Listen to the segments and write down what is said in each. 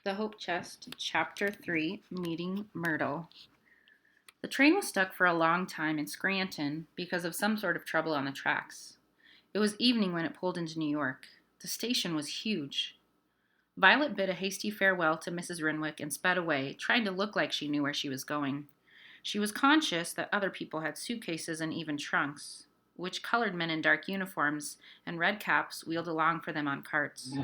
The Hope Chest, Chapter 3, Meeting Myrtle. The train was stuck for a long time in Scranton because of some sort of trouble on the tracks. It was evening when it pulled into New York. The station was huge. Violet bid a hasty farewell to Mrs. Renwick and sped away, trying to look like she knew where she was going. She was conscious that other people had suitcases and even trunks, which colored men in dark uniforms and red caps wheeled along for them on carts.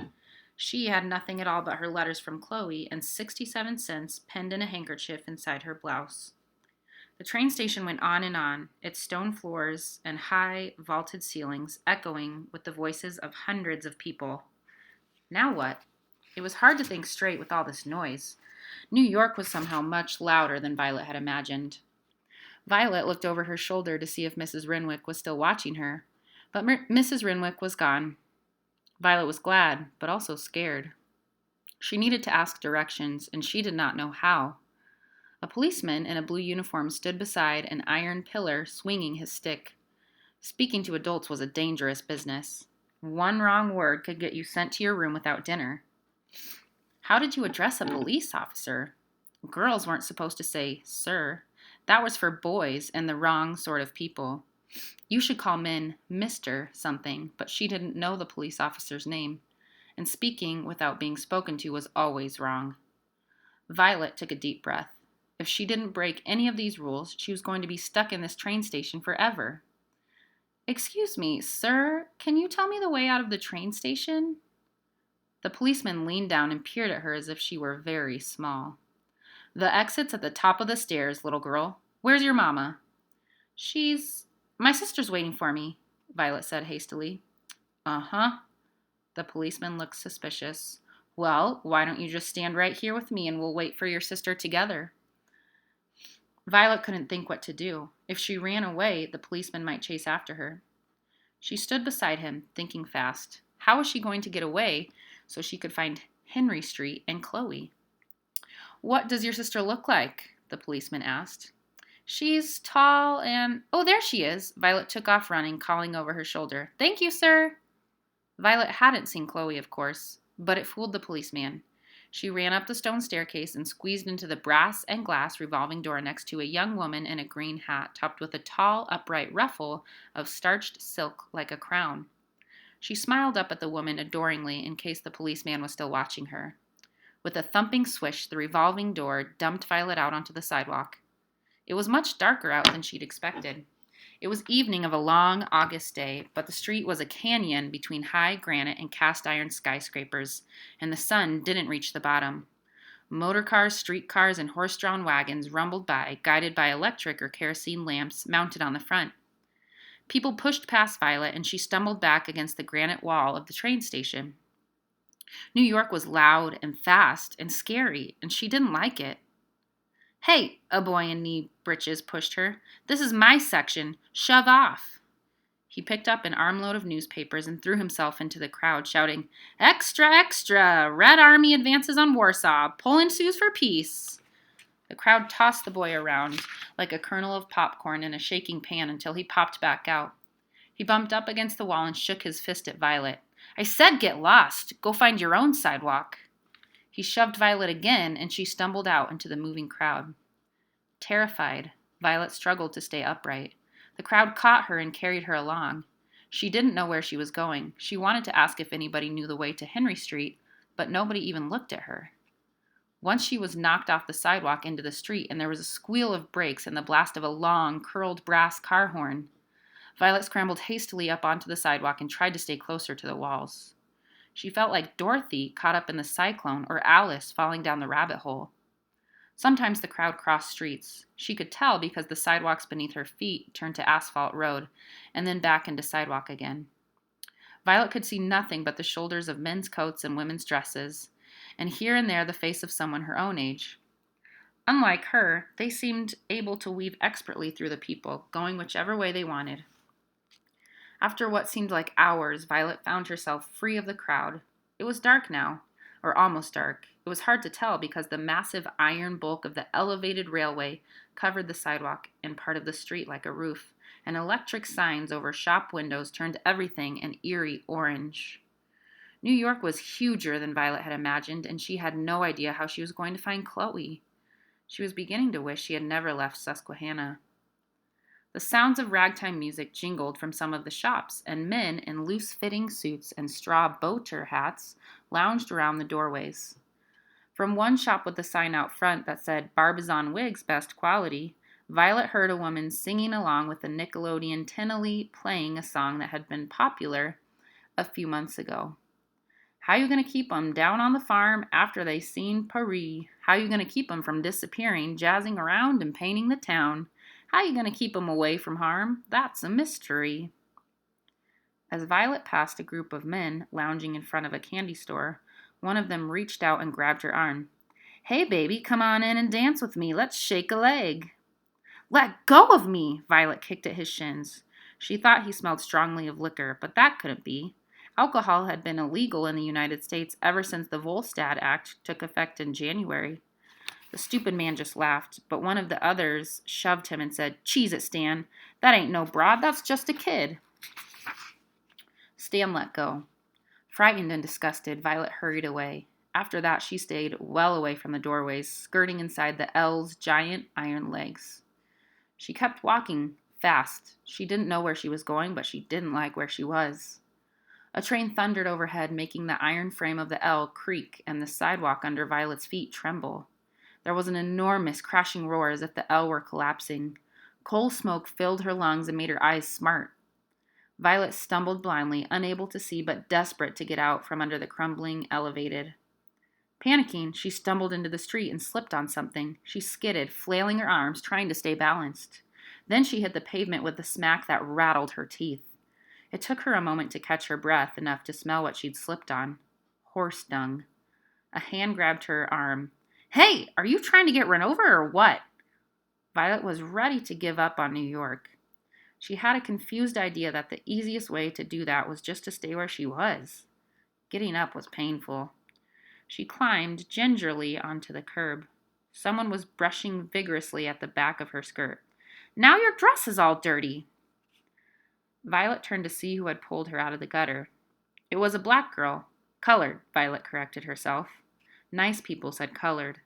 She had nothing at all but her letters from Chloe and 67 cents pinned in a handkerchief inside her blouse. The train station went on, its stone floors and high, vaulted ceilings echoing with the voices of hundreds of people. Now what? It was hard to think straight with all this noise. New York was somehow much louder than Violet had imagined. Violet looked over her shoulder to see if Mrs. Renwick was still watching her, but Mrs. Renwick was gone. Violet was glad, but also scared. She needed to ask directions, and she did not know how. A policeman in a blue uniform stood beside an iron pillar, swinging his stick. Speaking to adults was a dangerous business. One wrong word could get you sent to your room without dinner. How did you address a police officer? Girls weren't supposed to say, sir. That was for boys and the wrong sort of people. You should call men Mr. something, but she didn't know the police officer's name, and speaking without being spoken to was always wrong. Violet took a deep breath. If she didn't break any of these rules, she was going to be stuck in this train station forever. Excuse me, sir, can you tell me the way out of the train station? The policeman leaned down and peered at her as if she were very small. The exit's at the top of the stairs, little girl. Where's your mama? My sister's waiting for me, Violet said hastily. Uh-huh. The policeman looked suspicious. Well, why don't you just stand right here with me and we'll wait for your sister together? Violet couldn't think what to do. If she ran away, the policeman might chase after her. She stood beside him, thinking fast. How was she going to get away so she could find Henry Street and Chloe? What does your sister look like? The policeman asked. She's tall and... Oh, there she is. Violet took off running, calling over her shoulder. Thank you, sir. Violet hadn't seen Chloe, of course, but it fooled the policeman. She ran up the stone staircase and squeezed into the brass and glass revolving door next to a young woman in a green hat topped with a tall, upright ruffle of starched silk like a crown. She smiled up at the woman adoringly in case the policeman was still watching her. With a thumping swish, the revolving door dumped Violet out onto the sidewalk. It was much darker out than she'd expected. It was evening of a long August day, but the street was a canyon between high granite and cast iron skyscrapers, and the sun didn't reach the bottom. Motor cars, streetcars, and horse-drawn wagons rumbled by, guided by electric or kerosene lamps mounted on the front. People pushed past Violet, and she stumbled back against the granite wall of the train station. New York was loud and fast and scary, and she didn't like it. Hey, a boy in knee breeches pushed her. This is my section. Shove off. He picked up an armload of newspapers and threw himself into the crowd, shouting, Extra, extra! Red Army advances on Warsaw. Poland sues for peace. The crowd tossed the boy around like a kernel of popcorn in a shaking pan until he popped back out. He bumped up against the wall and shook his fist at Violet. I said get lost. Go find your own sidewalk. He shoved Violet again, and she stumbled out into the moving crowd. Terrified, Violet struggled to stay upright. The crowd caught her and carried her along. She didn't know where she was going. She wanted to ask if anybody knew the way to Henry Street, but nobody even looked at her. Once she was knocked off the sidewalk into the street, and there was a squeal of brakes and the blast of a long, curled brass car horn. Violet scrambled hastily up onto the sidewalk and tried to stay closer to the walls. She felt like Dorothy caught up in the cyclone or Alice falling down the rabbit hole. Sometimes the crowd crossed streets. She could tell because the sidewalks beneath her feet turned to asphalt road and then back into sidewalk again. Violet could see nothing but the shoulders of men's coats and women's dresses, and here and there the face of someone her own age. Unlike her, they seemed able to weave expertly through the people, going whichever way they wanted. After what seemed like hours, Violet found herself free of the crowd. It was dark now, or almost dark. It was hard to tell because the massive iron bulk of the elevated railway covered the sidewalk and part of the street like a roof, and electric signs over shop windows turned everything an eerie orange. New York was huger than Violet had imagined, and she had no idea how she was going to find Chloe. She was beginning to wish she had never left Susquehanna. The sounds of ragtime music jingled from some of the shops, and men in loose-fitting suits and straw boater hats lounged around the doorways. From one shop with a sign out front that said Barbizon Wigs Best Quality, Violet heard a woman singing along with the Nickelodeon Tenali playing a song that had been popular a few months ago. How you gonna keep 'em down on the farm after they seen Paris? How you gonna keep 'em from disappearing, jazzing around and painting the town? How you gonna keep 'em away from harm? That's a mystery. As Violet passed a group of men lounging in front of a candy store, one of them reached out and grabbed her arm. Hey, baby, come on in and dance with me. Let's shake a leg. Let go of me! Violet kicked at his shins. She thought he smelled strongly of liquor, but that couldn't be. Alcohol had been illegal in the United States ever since the Volstead Act took effect in January. The stupid man just laughed, but one of the others shoved him and said, Cheese it, Stan. That ain't no broad, that's just a kid. Stan let go. Frightened and disgusted, Violet hurried away. After that, she stayed well away from the doorways, skirting inside the L's giant iron legs. She kept walking, fast. She didn't know where she was going, but she didn't like where she was. A train thundered overhead, making the iron frame of the L creak and the sidewalk under Violet's feet tremble. There was an enormous crashing roar as if the L were collapsing. Coal smoke filled her lungs and made her eyes smart. Violet stumbled blindly, unable to see but desperate to get out from under the crumbling elevated. Panicking, she stumbled into the street and slipped on something. She skidded, flailing her arms, trying to stay balanced. Then she hit the pavement with a smack that rattled her teeth. It took her a moment to catch her breath enough to smell what she'd slipped on. Horse dung. A hand grabbed her arm. Hey, are you trying to get run over or what? Violet was ready to give up on New York. She had a confused idea that the easiest way to do that was just to stay where she was. Getting up was painful. She climbed gingerly onto the curb. Someone was brushing vigorously at the back of her skirt. Now your dress is all dirty. Violet turned to see who had pulled her out of the gutter. It was a black girl. Colored, Violet corrected herself. Nice people said colored.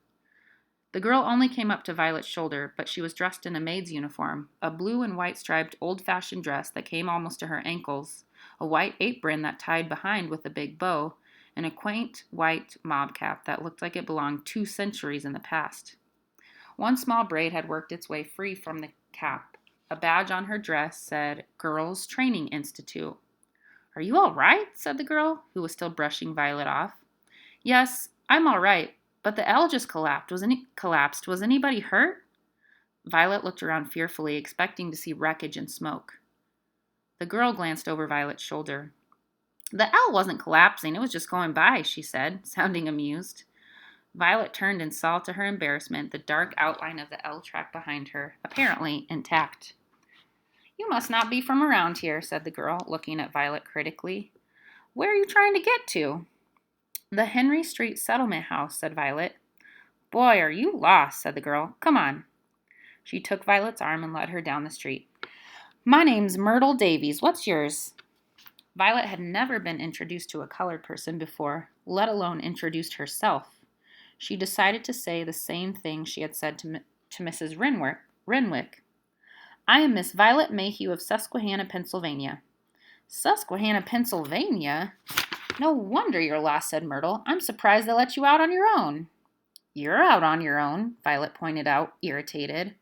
The girl only came up to Violet's shoulder, but she was dressed in a maid's uniform, a blue and white striped old-fashioned dress that came almost to her ankles, a white apron that tied behind with a big bow, and a quaint white mob cap that looked like it belonged 2 centuries in the past. One small braid had worked its way free from the cap. A badge on her dress said, Girls Training Institute. Are you all right? Said the girl, who was still brushing Violet off. Yes, I'm all right, but the L just collapsed. Was anybody hurt? Violet looked around fearfully, expecting to see wreckage and smoke. The girl glanced over Violet's shoulder. The L wasn't collapsing, it was just going by, she said, sounding amused. Violet turned and saw to her embarrassment the dark outline of the L track behind her, apparently intact. You must not be from around here, said the girl, looking at Violet critically. Where are you trying to get to? The Henry Street Settlement House, said Violet. Boy, are you lost, said the girl. Come on. She took Violet's arm and led her down the street. My name's Myrtle Davies. What's yours? Violet had never been introduced to a colored person before, let alone introduced herself. She decided to say the same thing she had said to Mrs. Renwick. I am Miss Violet Mayhew of Susquehanna, Pennsylvania. Susquehanna, Pennsylvania? No wonder you're lost, said Myrtle. I'm surprised they let you out on your own. You're out on your own, Violet pointed out, irritated.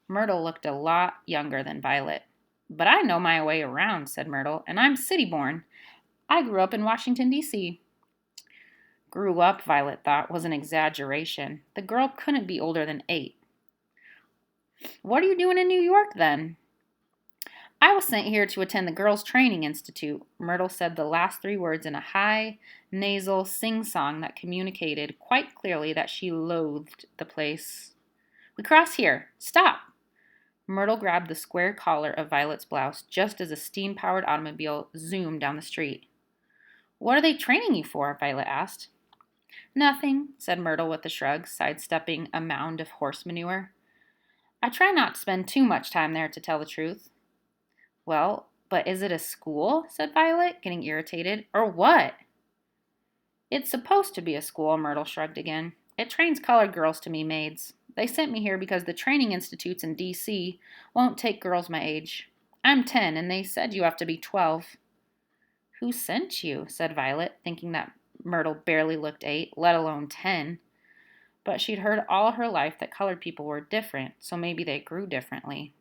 Myrtle looked a lot younger than Violet. But I know my way around, said Myrtle, and I'm city-born. I grew up in Washington, D.C. Grew up, Violet thought, was an exaggeration. The girl couldn't be older than 8. What are you doing in New York, then? I was sent here to attend the Girls' Training Institute. Myrtle said the last 3 words in a high, nasal sing-song that communicated quite clearly that she loathed the place. We cross here. Stop! Myrtle grabbed the square collar of Violet's blouse just as a steam-powered automobile zoomed down the street. What are they training you for? Violet asked. Nothing, said Myrtle with a shrug, sidestepping a mound of horse manure. I try not to spend too much time there, to tell the truth. Well, but is it a school? Said Violet, getting irritated. Or what? It's supposed to be a school, Myrtle shrugged again. It trains colored girls to be maids. They sent me here because the training institutes in D.C. won't take girls my age. I'm 10, and they said you have to be 12. Who sent you? Said Violet, thinking that Myrtle barely looked 8, let alone 10. But she'd heard all her life that colored people were different, so maybe they grew differently.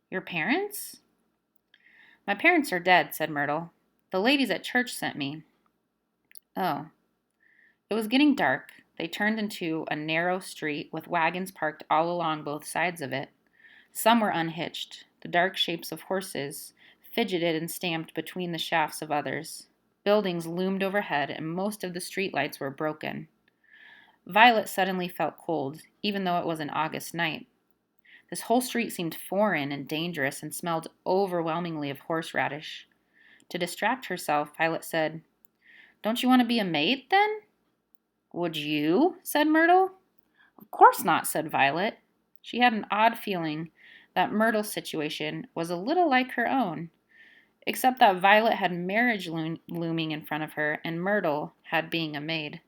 Your parents? My parents are dead, said Myrtle. The ladies at church sent me. Oh. It was getting dark. They turned into a narrow street with wagons parked all along both sides of it. Some were unhitched. The dark shapes of horses fidgeted and stamped between the shafts of others. Buildings loomed overhead, and most of the street lights were broken. Violet suddenly felt cold, even though it was an August night. This whole street seemed foreign and dangerous and smelled overwhelmingly of horseradish. To distract herself, Violet said, "Don't you want to be a maid, then?" "Would you?" said Myrtle. "Of course not," said Violet. She had an odd feeling that Myrtle's situation was a little like her own, except that Violet had marriage looming in front of her and Myrtle had being a maid.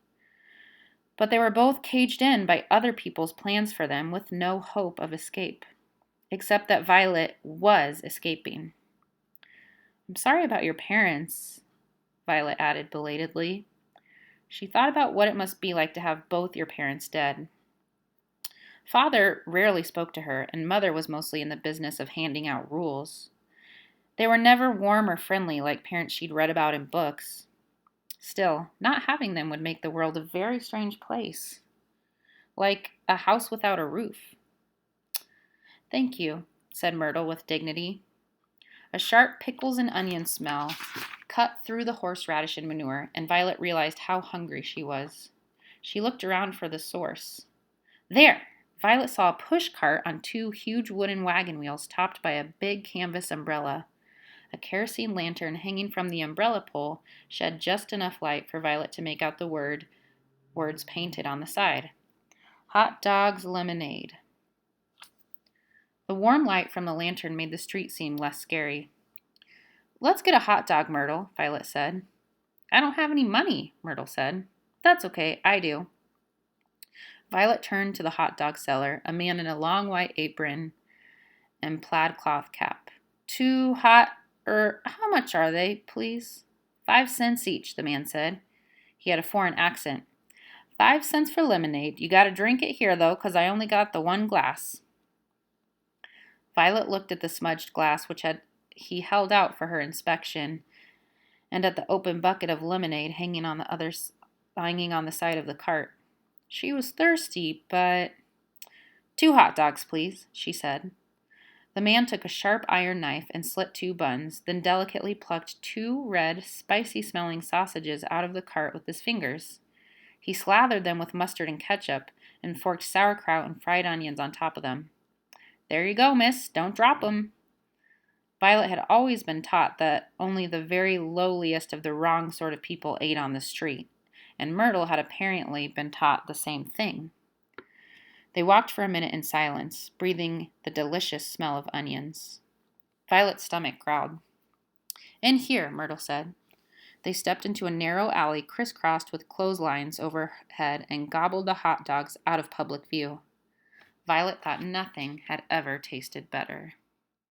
But they were both caged in by other people's plans for them with no hope of escape, except that Violet was escaping. "I'm sorry about your parents," Violet added belatedly. She thought about what it must be like to have both your parents dead. Father rarely spoke to her, and Mother was mostly in the business of handing out rules. They were never warm or friendly like parents she'd read about in books. Still, not having them would make the world a very strange place. Like a house without a roof. "Thank you," said Myrtle with dignity. A sharp pickles and onion smell cut through the horseradish and manure, and Violet realized how hungry she was. She looked around for the source. There! Violet saw a push cart on 2 huge wooden wagon wheels topped by a big canvas umbrella. A kerosene lantern hanging from the umbrella pole shed just enough light for Violet to make out the words painted on the side. Hot dogs, lemonade. The warm light from the lantern made the street seem less scary. "Let's get a hot dog, Myrtle," Violet said. "I don't have any money," Myrtle said. "That's okay, I do." Violet turned to the hot dog seller, a man in a long white apron and plaid cloth cap. "Two hot, how much are they, please?" 5 cents each, the man said. He had a foreign accent. 5 cents for lemonade. You gotta drink it here, though, 'cause I only got the 1 glass. Violet looked at the smudged glass which he held out for her inspection, and at the open bucket of lemonade hanging on the side of the cart. She was thirsty, but... "2 hot dogs, please," she said. The man took a sharp iron knife and slit 2 buns, then delicately plucked 2 red, spicy-smelling sausages out of the cart with his fingers. He slathered them with mustard and ketchup and forked sauerkraut and fried onions on top of them. "There you go, miss. Don't drop 'em." Violet had always been taught that only the very lowliest of the wrong sort of people ate on the street, and Myrtle had apparently been taught the same thing. They walked for a minute in silence, breathing the delicious smell of onions. Violet's stomach growled. "In here," Myrtle said. They stepped into a narrow alley crisscrossed with clotheslines overhead and gobbled the hot dogs out of public view. Violet thought nothing had ever tasted better.